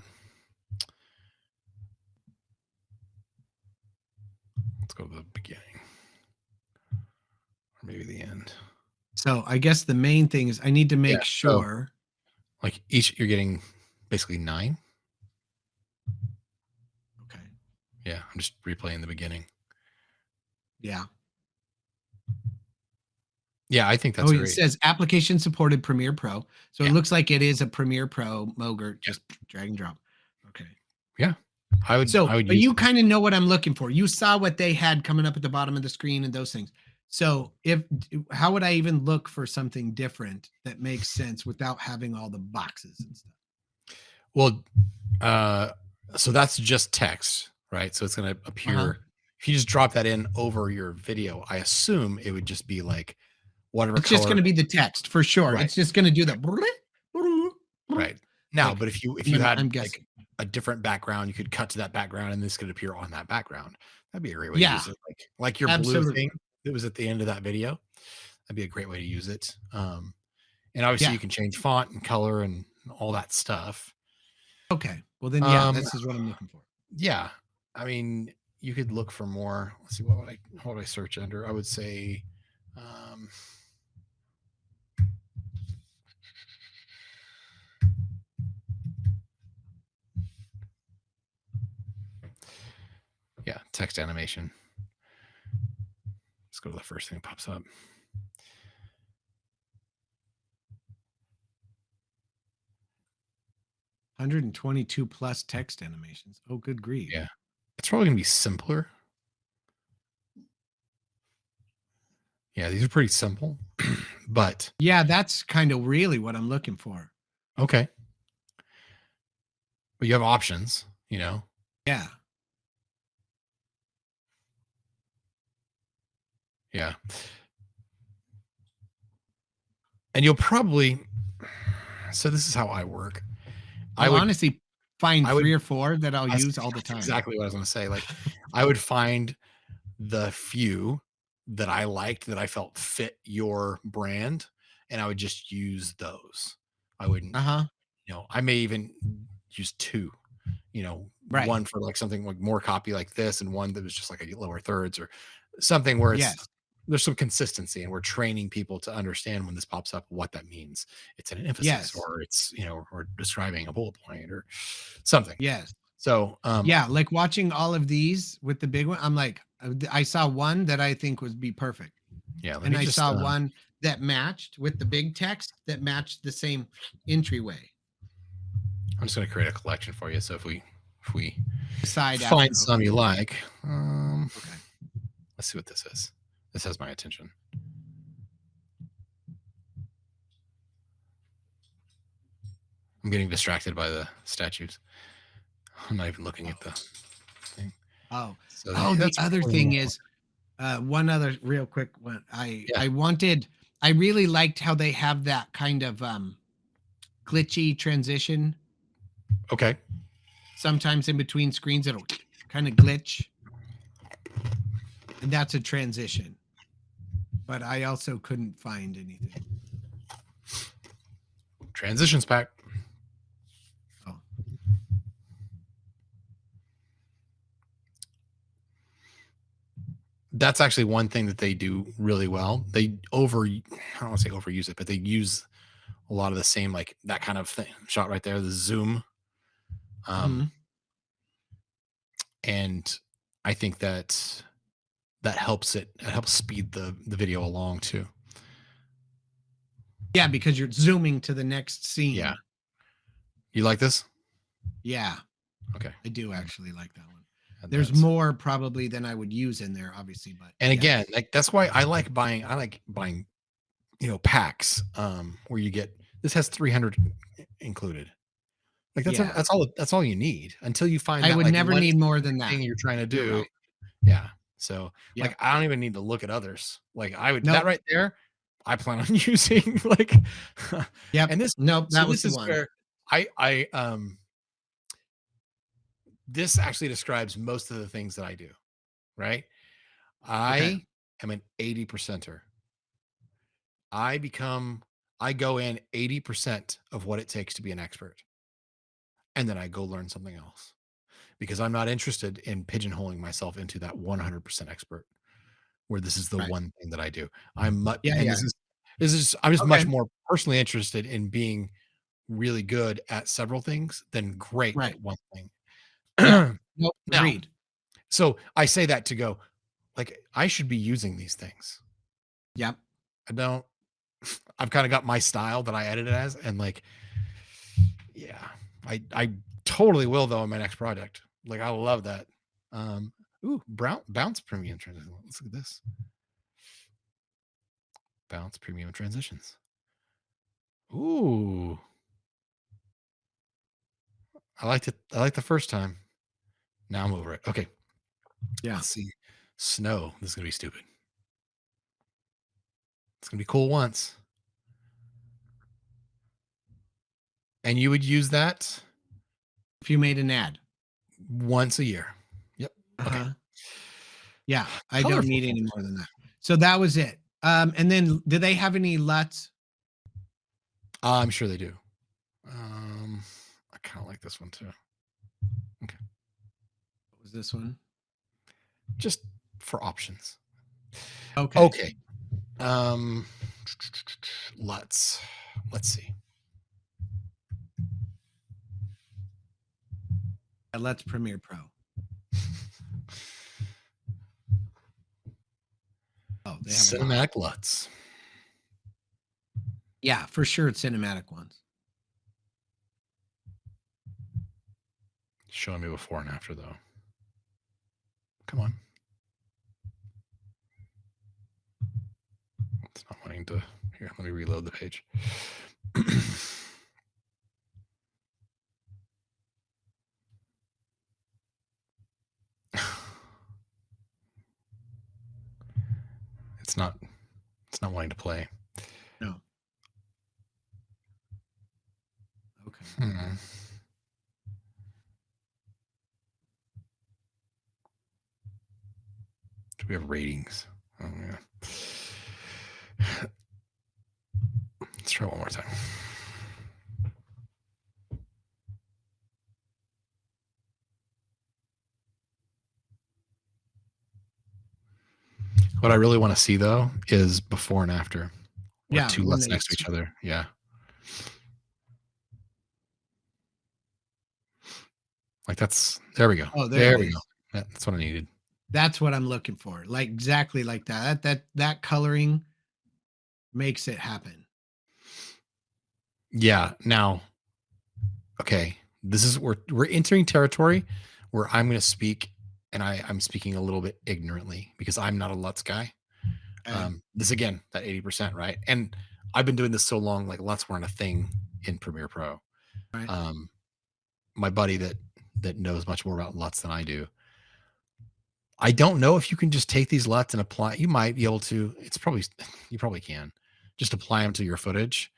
Let's go to the beginning. Or maybe the end. So I guess the main thing is I need to make sure. So, like you're getting basically 9. Okay. Yeah, I'm just replaying the beginning. Yeah. Yeah, I think that's It great. says application supported Premiere Pro. So it looks like it is a Premiere Pro Mogert, just drag and drop. Okay. Yeah. I would But use you it. kind of know what I'm looking for. You saw what they had coming up at the bottom of the screen and those things. So how would I even look for something different that makes sense without having all the boxes and stuff? Well, so that's just text, right? So it's going to appear. If you just drop that in over your video, I assume it would just be like whatever It's color. just going to be the text for sure. Right. It's just going to do that. Right. Now, Like, but if you had I'm like guessing a different background, you could cut to that background and this could appear on that background. That'd be a great way to use it. Like your blue thing that was at the end of that video. That'd be a great way to use it. And obviously you can change font and color and all that stuff. Okay. Well then, this is what I'm looking for. Yeah. I mean, you could look for more. Let's see, what would I search under? I would say, yeah, text animation. Let's go to the first thing that pops up. $122 plus text animations. Oh, good grief. Yeah. It's probably going to be simpler. Yeah, these are pretty simple, but yeah, that's kind of really what I'm looking for. Okay. But you have options, you know? Yeah. Yeah. And you'll probably, so this is how I work. I would honestly find 3 or 4 that I'll use all the time. Exactly what I was going to say. Like I would find the few that I liked that I felt fit your brand, and I would just use those. I wouldn't, you know, I may even use 2, you know, one for like something like more copy like this, and one that was just like a lower thirds or something where it's there's some consistency, and we're training people to understand when this pops up what that means. It's an emphasis or it's, you know, or describing a bullet point or something. So yeah, like watching all of these with the big one, I'm like, I saw one that I think would be perfect. Yeah. And I saw one that matched with the big text that matched the same entryway. I'm just going to create a collection for you. So if we decide find some you like, let's see what this is. This has my attention. I'm getting distracted by the statues. I'm not even looking at the thing. Oh, so the other thing is, one other real quick one. I really liked how they have that kind of glitchy transition. Okay. Sometimes in between screens, it'll kind of glitch. And that's a transition. But I also couldn't find anything. Transitions pack. Oh. That's actually one thing that they do really well. They I don't want to say overuse it, but they use a lot of the same, like that kind of thing. Shot right there, the zoom. And I think that helps it helps speed the video along too. Yeah, because you're zooming to the next scene. Yeah. You like this? Yeah. Okay. I do actually like that one. There's more probably than I would use in there, obviously, but again, like that's why I like buying, you know, packs where you get this has 300 included. Like that's all you need until you find I would never need more than that thing you're trying to do. Yeah. So like I don't even need to look at others. Like I would that right there, I plan on using like and this that was the one. Where this actually describes most of the things that I do, right? I am an 80%er. I go in 80% of what it takes to be an expert. And then I go learn something else because I'm not interested in pigeonholing myself into that 100% expert where this is the one thing that I do. I'm much, I'm just much more personally interested in being really good at several things than great at one thing. Agreed. So I say that to go, like, I should be using these things. Yep. I don't. I've kind of got my style that I edit it as, and like, yeah, I totally will though in my next project. Like, I love that. Ooh, bounce premium transition. Let's look at this. Bounce premium transitions. Ooh, I liked it. I liked the first time. Now I'm over it. Okay. Yeah. Let's see. Snow. This is gonna be stupid. It's gonna be cool once. And you would use that If you made an ad. once a year. Yep. Okay. Yeah, I don't Colorful. need any more than that. So that was it. And then do they have any LUTs? I'm sure they do. I kind of like this one too. Okay. What was this one? Just for options. Okay. Okay. Let's see. LUTs Premiere Pro. Oh, they have cinematic LUTs. Yeah, for sure it's cinematic ones. Showing me before and after though. Come on. It's not wanting to. Here, let me reload the page. It's not wanting to play. No. Okay. Do we have ratings? Oh yeah. Let's try one more time. What I really want to see though is before and after. Yeah, two LUTs next to each other. Yeah. Like there we go. Oh, there we go. That's what I needed. That's what I'm looking for. Like exactly like that. That coloring makes it happen. Yeah. Now, okay. This is we're entering territory where I'm going to speak, and I'm speaking a little bit ignorantly because I'm not a LUTs guy. This again, that 80%, right? And I've been doing this so long, like LUTs weren't a thing in Premiere Pro. Right. My buddy that knows much more about LUTs than I do. I don't know if you can just take these LUTs and apply. You might be able to. You probably can just apply them to your footage.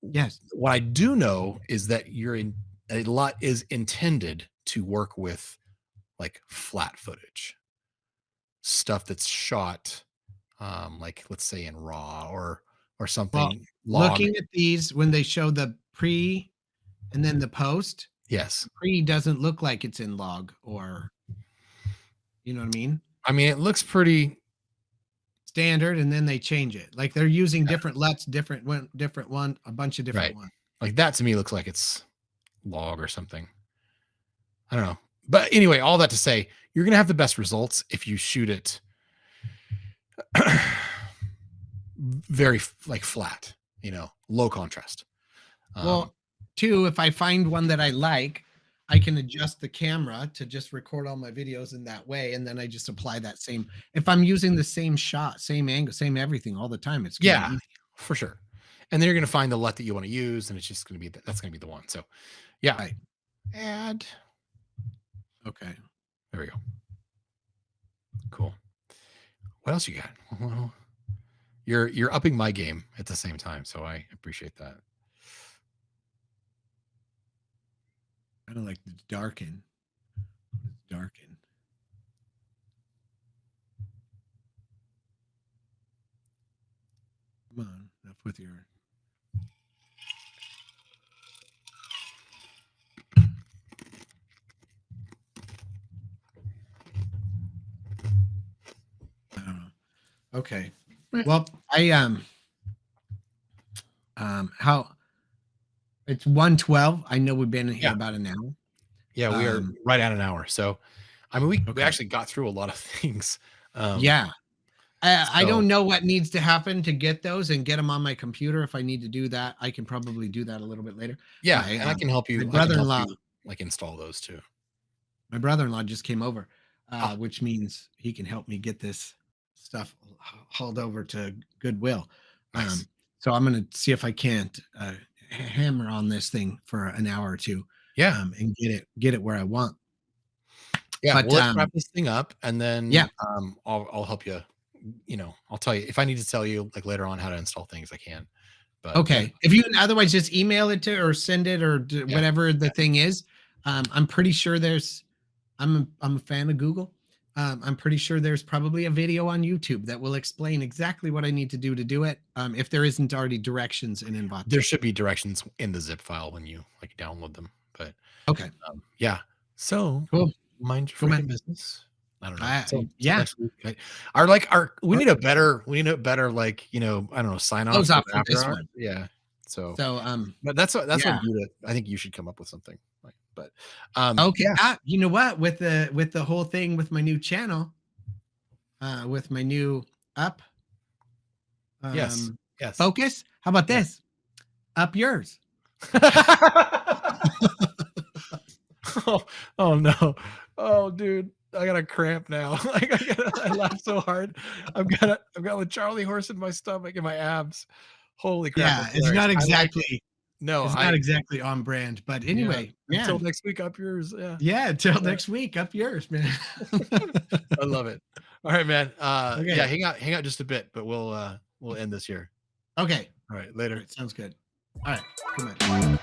Yes. What I do know is that a LUT is intended to work with like flat footage, stuff that's shot, like let's say in RAW or something. Well, looking at these when they show the pre and then the post. Yes. The pre doesn't look like it's in log or, you know what I mean? I mean, it looks pretty standard, and then they change it. Like they're using different LUTs, different one, a bunch of different ones. Like that to me looks like it's log or something. I don't know. But anyway, all that to say, you're going to have the best results if you shoot it very like flat, low contrast. Well, two, if I find one that I like, I can adjust the camera to just record all my videos in that way. And then I just apply that same, if I'm using the same shot, same angle, same everything all the time, it's yeah, for sure. And then you're going to find the LUT that you want to use, and it's just going to be, that's going to be the one. So yeah. Right. Add. Okay. There we go. Cool. What else you got? Well, you're upping my game at the same time, so I appreciate that. I don't like the darken. Darken. Come on, enough with your. I don't know. Okay. Well, how it's 1:12. I know we've been here about an hour. Yeah, we are right at an hour. So I mean, we Okay. actually got through a lot of things. Yeah. I so- don't know what needs to happen to get those and get them on my computer. If I need to do that, I can probably do that a little bit later. Yeah, and I can help you. My I can help brother-in-law, you, like, install those too. my brother-in-law just came over, which means he can help me get this stuff hauled over to Goodwill. Nice. So I'm going to see if I can't hammer on this thing for an hour or two. Yeah. And get it where I want. Yeah, But, well, let's wrap this thing up, and then yeah. I'll help you. I'll tell you if I need to tell you like later on how to install things, I can. But okay, if you otherwise just email it to or send it or whatever the thing is. I'm pretty sure there's. I'm a fan of Google. I'm pretty sure there's probably a video on YouTube that will explain exactly what I need to do it. If there isn't already directions in Envato. There should be directions in the zip file when you like download them. But okay, yeah. So cool. Mind your Cool, man. freaking business. I don't know. Yeah. Next week, we need a better like, I don't know, sign off. Close off for for this after one. Yeah. So but that's yeah. what I think you should come up with something like, but okay. yeah. You know what? With the whole thing with my new channel, with my new up Yes. focus. How about this? Up yours. Oh no. Oh dude, I got a cramp now. I laughed so hard. I've got a Charlie horse in my stomach and my abs. Holy crap. Yeah, it's not exactly it's not exactly on brand, but anyway, until next week, up yours. Yeah, until next week, up yours, man. I love it. All right, man. Okay. Yeah, hang out just a bit, but we'll end this here. Okay. All right, later. All right, sounds good. All right, come on.